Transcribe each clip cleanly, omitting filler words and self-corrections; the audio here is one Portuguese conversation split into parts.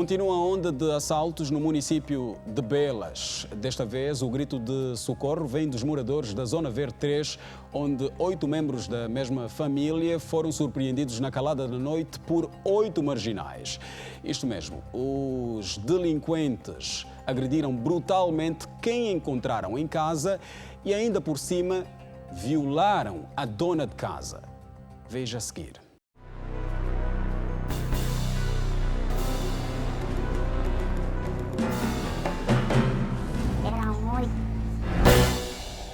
Continua a onda de assaltos no município de Belas. Desta vez, o grito de socorro vem dos moradores da Zona Verde 3, onde 8 membros da mesma família foram surpreendidos na calada da noite por 8 marginais. Isto mesmo, os delinquentes agrediram brutalmente quem encontraram em casa e ainda por cima violaram a dona de casa. Veja a seguir.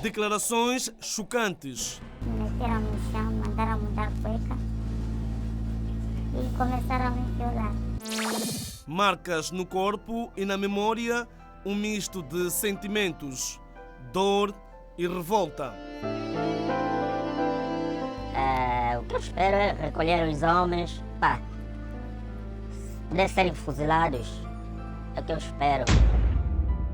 Declarações chocantes. Me meteram no chão, mandaram mudar cueca e começaram a me violar. Marcas no corpo e na memória, um misto de sentimentos, dor e revolta. O que eu espero é recolher os homens, de serem fuzilados. É o que eu espero.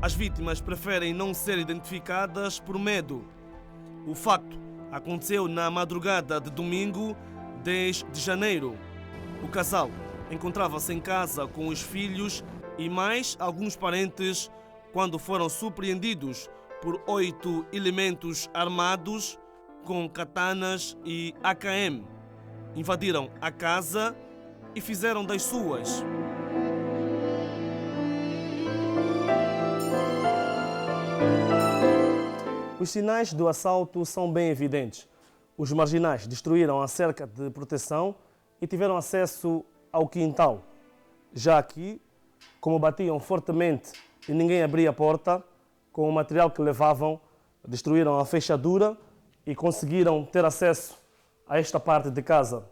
As vítimas preferem não ser identificadas por medo. O facto aconteceu na madrugada de domingo, 10 de janeiro. O casal encontrava-se em casa com os filhos e mais alguns parentes quando foram surpreendidos por 8 elementos armados com katanas e AKM. Invadiram a casa e fizeram das suas. Os sinais do assalto são bem evidentes. Os marginais destruíram a cerca de proteção e tiveram acesso ao quintal. Já aqui, como batiam fortemente e ninguém abria a porta, com o material que levavam, destruíram a fechadura e conseguiram ter acesso a esta parte de casa.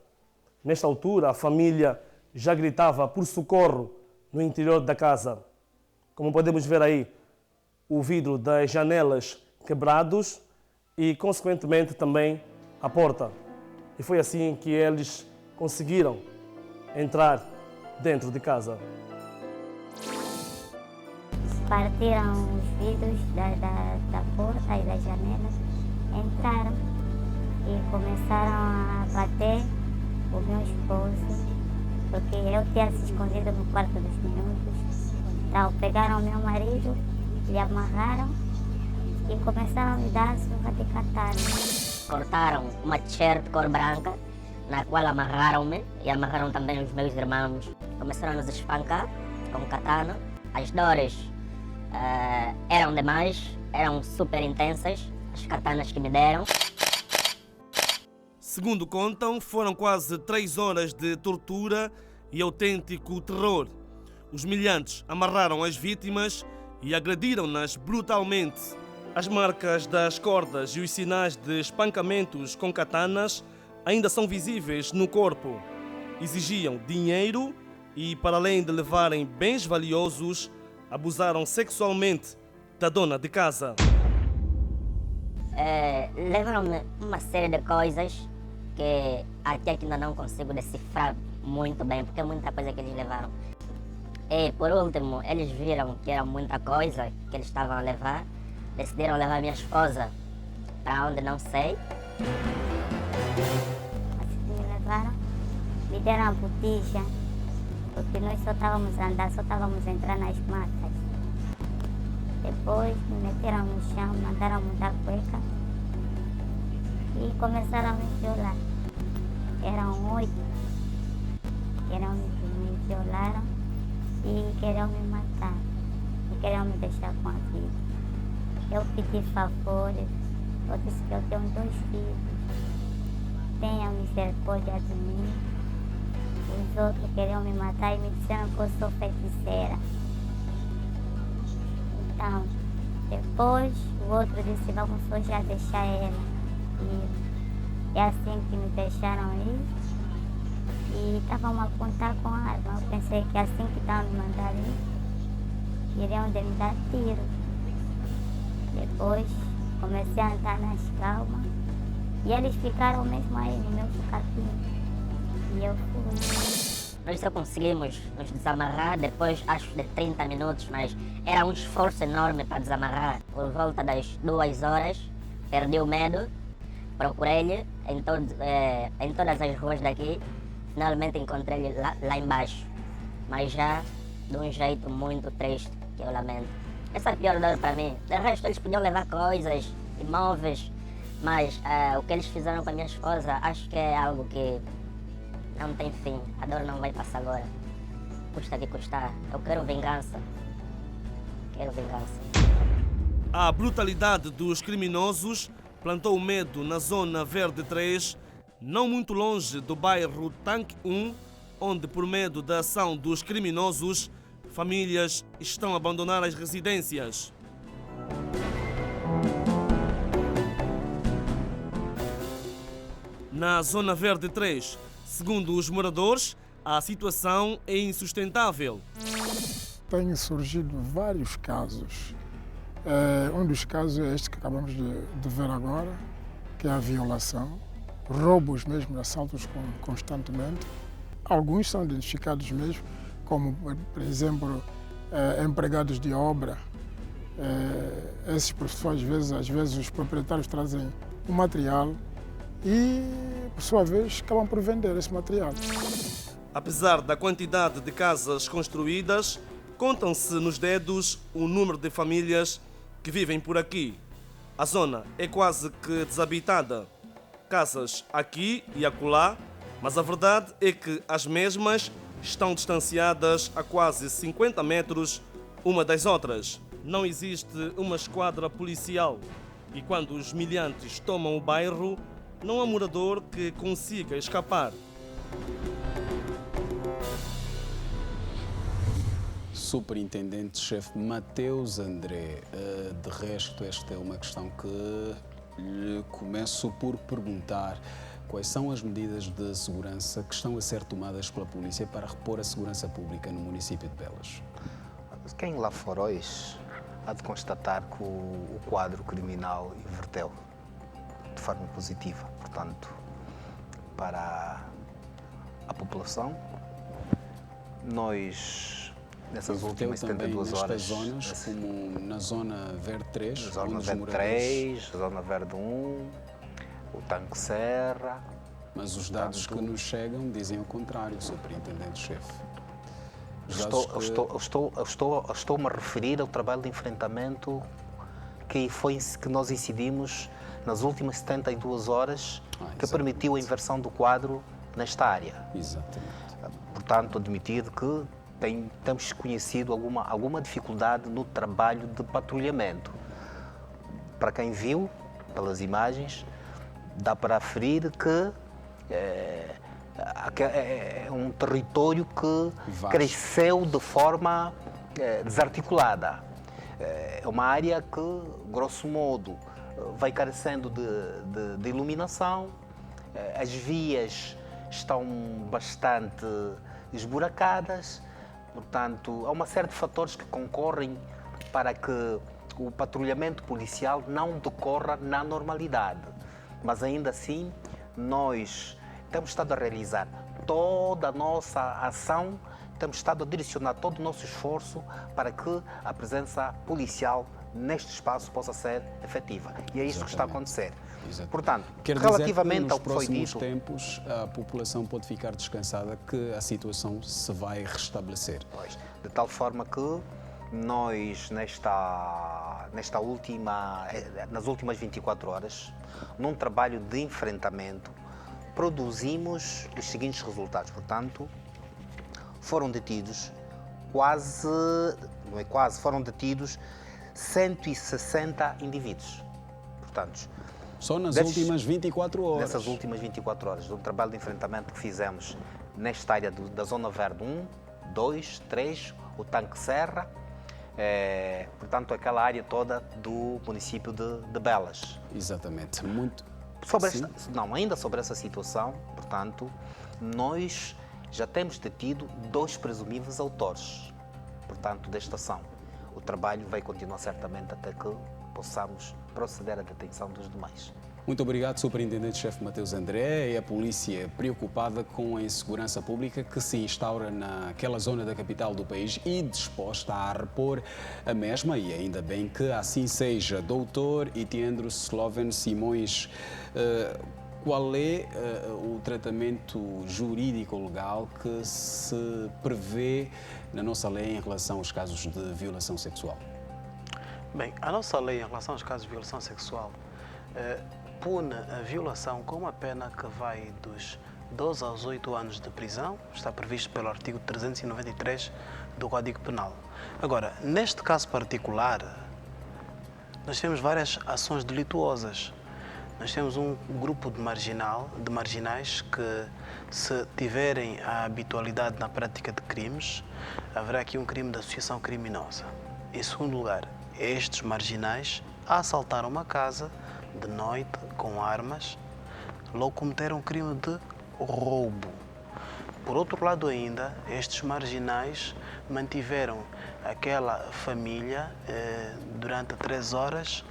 Nesta altura, a família já gritava por socorro no interior da casa. Como podemos ver aí, o vidro das janelas quebrados e, consequentemente, também a porta. E foi assim que eles conseguiram entrar dentro de casa. Partiram os vidros da porta e das janelas, entraram e começaram a bater o meu esposo, porque eu tinha se escondido no quarto dos minutos. Então, pegaram meu marido, lhe amarraram e começaram a me dar surra de katana. Cortaram uma t-shirt de cor branca, na qual amarraram-me e amarraram também os meus irmãos. Começaram a nos espancar com katana. As dores eram demais, eram super intensas, as katanas que me deram. Segundo contam, foram quase 3 horas de tortura e autêntico terror. Os milhantes amarraram as vítimas e agrediram-nas brutalmente. As marcas das cordas e os sinais de espancamentos com katanas ainda são visíveis no corpo. Exigiam dinheiro e, para além de levarem bens valiosos, abusaram sexualmente da dona de casa. Levaram-me uma série de coisas que até aqui ainda não consigo decifrar muito bem, porque é muita coisa que eles levaram. E, por último, eles viram que era muita coisa que eles estavam a levar. Decidiram levar minha esposa para onde não sei. Assim que me levaram, me deram a botija, porque nós só estávamos a andar, só estávamos a entrar nas matas. Depois me meteram no chão, mandaram mudar a cueca e começaram a me violar. Eram 8 que me violaram e queriam me matar, e queriam me deixar com a vida. Eu pedi favores, eu disse que eu tenho 2 filhos, tenham misericórdia de mim. Os outros queriam me matar e me disseram que eu sou feiticeira. Então, depois o outro disse, vamos só já deixar ela. E é assim que me deixaram ir. E estavam a apontar com arma. Eu pensei que assim que estavam me mandando ir, iriam de me dar tiro. Depois comecei a andar nas calmas e eles ficaram mesmo aí no meu socaquinho. E eu fui. Nós só conseguimos nos desamarrar depois, acho, de 30 minutos, mas era um esforço enorme para desamarrar. Por volta das 2 horas, perdi o medo, procurei-lhe em todas as ruas daqui, finalmente encontrei-lhe lá embaixo, mas já de um jeito muito triste, que eu lamento. Essa é a pior dor para mim. De resto, eles podiam levar coisas, imóveis, mas o que eles fizeram com a minha esposa, acho que é algo que não tem fim. A dor não vai passar agora. Custa que custar. Eu quero vingança. Quero vingança. A brutalidade dos criminosos plantou o medo na Zona Verde 3, não muito longe do bairro Tanque 1, onde, por medo da ação dos criminosos, famílias estão a abandonar as residências. Na Zona Verde 3, segundo os moradores, a situação é insustentável. Têm surgido vários casos. Um dos casos é este que acabamos de ver agora, que é a violação, roubos mesmo, assaltos constantemente. Alguns são identificados mesmo como, por exemplo, empregados de obra. Esses professores, às vezes os proprietários trazem o material e, por sua vez, acabam por vender esse material. Apesar da quantidade de casas construídas, contam-se nos dedos o número de famílias que vivem por aqui. A zona é quase que desabitada. Casas aqui e acolá, mas a verdade é que as mesmas estão distanciadas a quase 50 metros uma das outras. Não existe uma esquadra policial e quando os miliantes tomam o bairro, não há morador que consiga escapar. Superintendente-chefe Mateus André, de resto, esta é uma questão que lhe começo por perguntar. Quais são as medidas de segurança que estão a ser tomadas pela polícia para repor a segurança pública no município de Belas? Quem lá for hoje há de constatar que o quadro criminal inverteu de forma positiva. Portanto, para a população, nós, nessas últimas 72 horas... zonas, como na Zona Verde 3, na Zona Verde 3, na Zona Verde 1, o Tanque Serra... Mas os dados que nos chegam dizem o contrário, Superintendente-chefe. Estou-me a referir ao trabalho de enfrentamento que nós incidimos nas últimas 72 horas, que permitiu a inversão do quadro nesta área. Exatamente. Portanto, admitido que temos conhecido alguma dificuldade no trabalho de patrulhamento. Para quem viu, pelas imagens, dá para aferir que é um território que cresceu de forma desarticulada. É uma área que, grosso modo, vai carecendo de iluminação, as vias estão bastante esburacadas, portanto, há uma série de fatores que concorrem para que o patrulhamento policial não decorra na normalidade. Mas ainda assim, nós temos estado a realizar toda a nossa ação, temos estado a direcionar todo o nosso esforço para que a presença policial neste espaço possa ser efetiva. E é isso que está a acontecer. Exatamente. Portanto, quer relativamente dizer que ao que foi nos dito... próximos tempos, a população pode ficar descansada que a situação se vai restabelecer. Pois, de tal forma que nós, nas últimas 24 horas, num trabalho de enfrentamento, produzimos os seguintes resultados. Portanto, foram detidos foram detidos 160 indivíduos. Portanto, só nas últimas 24 horas. Nessas últimas 24 horas, do trabalho de enfrentamento que fizemos nesta área da Zona Verde 1, 2, 3, o Tanque Serra, portanto, aquela área toda do município de Belas. Exatamente. Muito. Ainda sobre essa situação, portanto, nós já temos detido 2 presumíveis autores, portanto, desta ação. O trabalho vai continuar certamente até que possamos proceder à detenção dos demais. Muito obrigado, Superintendente-chefe Mateus André. É a polícia preocupada com a insegurança pública que se instaura naquela zona da capital do país e disposta a repor a mesma, e ainda bem que assim seja. Doutor Itiendro Sloven Simões, qual é o tratamento jurídico-legal que se prevê na nossa lei em relação aos casos de violação sexual? Bem, a nossa lei em relação aos casos de violação sexual pune a violação com uma pena que vai dos 12 aos 8 anos de prisão, está previsto pelo artigo 393 do Código Penal. Agora, neste caso particular, nós temos várias ações delituosas. Nós temos um grupo de marginais que, se tiverem a habitualidade na prática de crimes, haverá aqui um crime de associação criminosa. Em segundo lugar, estes marginais assaltaram uma casa de noite com armas, logo cometeram um crime de roubo. Por outro lado ainda, estes marginais mantiveram aquela família durante 3 horas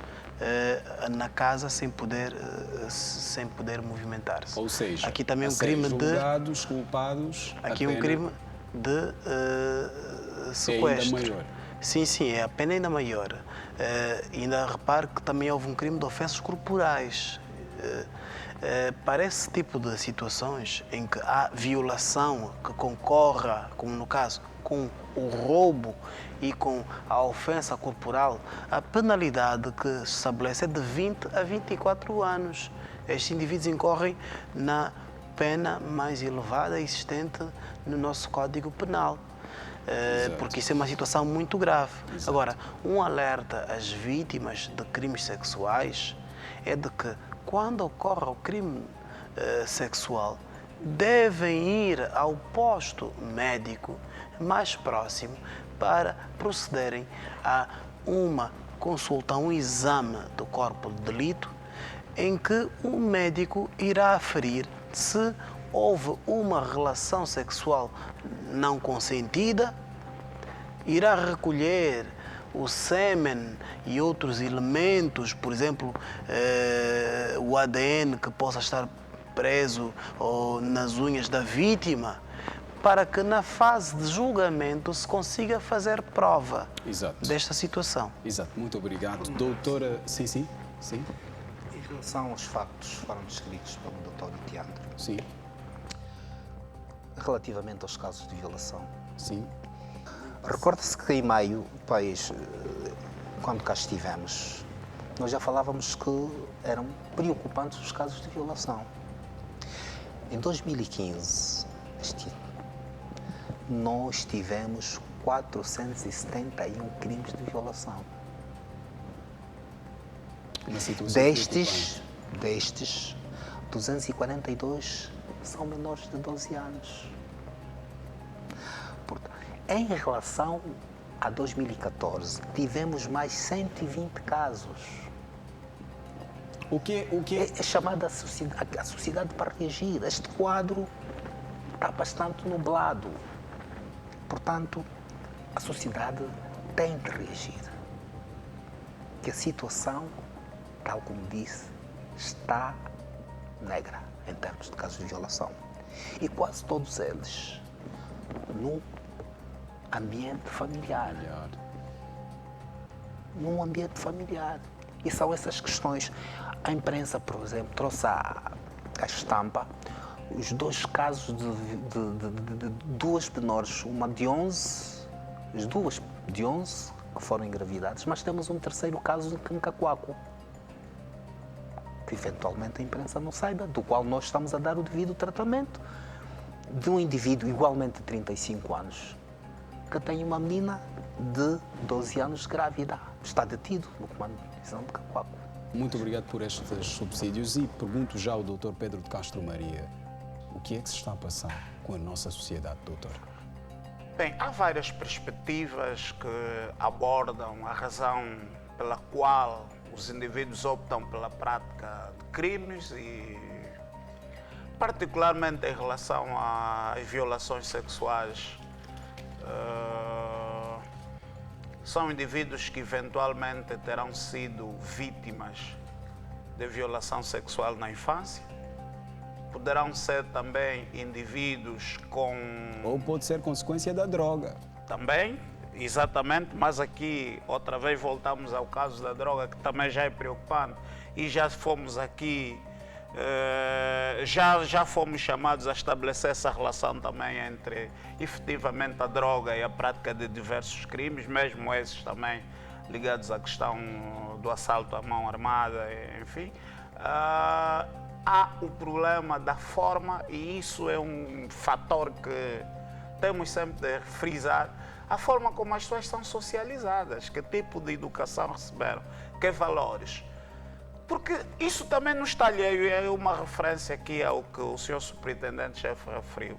na casa sem poder movimentar-se. Ou seja, aqui também um crime julgados, culpados, aqui um crime de sequestro. É ainda maior. Sim, é a pena ainda maior. Ainda repare que também houve um crime de ofensas corporais. Para esse tipo de situações em que há violação que concorra, como no caso, com o roubo e com a ofensa corporal, a penalidade que se estabelece é de 20 a 24 anos. Estes indivíduos incorrem na pena mais elevada existente no nosso Código Penal. Porque isso é uma situação muito grave. Exato. Agora, um alerta às vítimas de crimes sexuais é de que, quando ocorre o crime sexual, devem ir ao posto médico mais próximo para procederem a uma consulta, a um exame do corpo de delito, em que o médico irá aferir se houve uma relação sexual não consentida, irá recolher o sêmen e outros elementos, por exemplo, o ADN que possa estar preso ou nas unhas da vítima, para que na fase de julgamento se consiga fazer prova desta situação. Exato, muito obrigado. Doutora, sim. Em relação aos factos que foram descritos pelo Dr. Itiandro, Sim. relativamente aos casos de violação, Sim. recorda-se que em maio, quando cá estivemos, nós já falávamos que eram preocupantes os casos de violação. Em 2015, nós tivemos 471 crimes de violação. Uma situação Destes, 242 são menores de 12 anos. Em relação a 2014, tivemos mais 120 casos. O que É chamada a sociedade para reagir. Este quadro está bastante nublado. Portanto, a sociedade tem de reagir. Que a situação, tal como disse, está negra em termos de casos de violação. E quase todos eles no ambiente familiar. Num ambiente familiar. E são essas questões. A imprensa, por exemplo, trouxe a estampa os 2 casos de 2 menores, uma de 11, as 2 de 11 que foram engravidadas, mas temos um 3º caso de Cancacuaco, que eventualmente a imprensa não saiba, do qual nós estamos a dar o devido tratamento, de um indivíduo igualmente de 35 anos, que tem uma menina de 12 anos grávida. Está detido no comando de prisão de Cancacuaco. Muito obrigado por estes subsídios e pergunto já ao Dr. Pedro de Castro Maria, o que é que se está a passar com a nossa sociedade, doutor? Bem, há várias perspectivas que abordam a razão pela qual os indivíduos optam pela prática de crimes e, particularmente em relação às violações sexuais, são indivíduos que eventualmente terão sido vítimas de violação sexual na infância. Poderão ser também indivíduos com... Ou pode ser consequência da droga. Também, exatamente, mas aqui outra vez voltamos ao caso da droga, que também já é preocupante, e já fomos aqui Já fomos chamados a estabelecer essa relação também entre, efetivamente, a droga e a prática de diversos crimes, mesmo esses também ligados à questão do assalto à mão armada, enfim. Há o problema da forma, e isso é um fator que temos sempre de frisar, a forma como as pessoas são socializadas, que tipo de educação receberam, que valores. Porque isso também não está alheio, é uma referência aqui ao que o senhor superintendente-chefe referiu.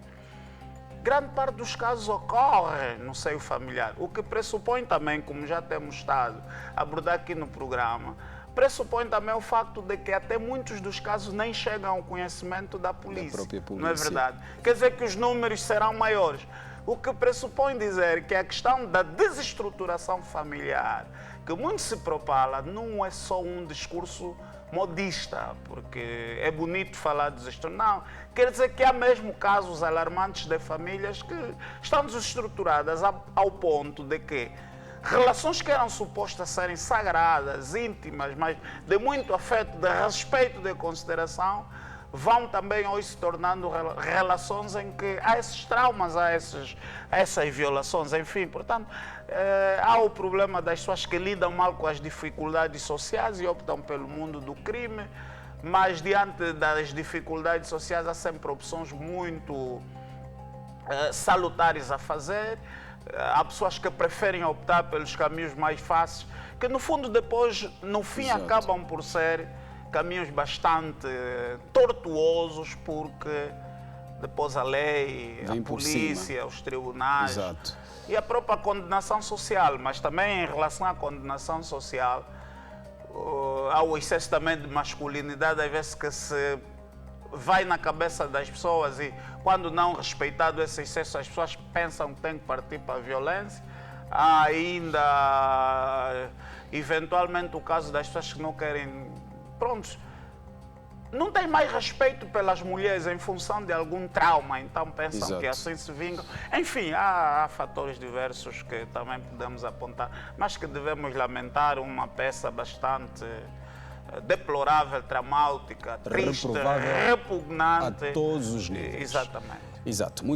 Grande parte dos casos ocorre no seio familiar, o que pressupõe também, como já temos estado a abordar aqui no programa, pressupõe também o facto de que até muitos dos casos nem chegam ao conhecimento da polícia. Da própria polícia. Não é verdade? Quer dizer que os números serão maiores. O que pressupõe dizer que a questão da desestruturação familiar, que muito se propala, não é só um discurso modista, porque é bonito falar de desestruturação. Não, quer dizer que há mesmo casos alarmantes de famílias que estão desestruturadas ao ponto de que relações que eram supostas serem sagradas, íntimas, mas de muito afeto, de respeito, de consideração, vão também hoje se tornando relações em que há esses traumas, há essas violações, enfim. Portanto, há o problema das pessoas que lidam mal com as dificuldades sociais e optam pelo mundo do crime, mas diante das dificuldades sociais há sempre opções muito salutares a fazer. Há pessoas que preferem optar pelos caminhos mais fáceis, que no fundo depois, no fim, Exato. acabam por ser caminhos bastante tortuosos, porque depois a lei, Vem a por polícia, cima. os tribunais Exato. e a própria condenação social, mas também em relação à condenação social, há o excesso também de masculinidade, às vezes que se vai na cabeça das pessoas e quando não respeitado esse excesso, as pessoas pensam que têm que partir para a violência. Há ainda, eventualmente, o caso das pessoas que não querem, prontos, não têm mais respeito pelas mulheres em função de algum trauma, então pensam Exato. que assim se vingam. Enfim, há fatores diversos que também podemos apontar, mas que devemos lamentar, uma peça bastante deplorável, traumática, triste, Reprovável repugnante. a todos os níveis. Exatamente. Exato.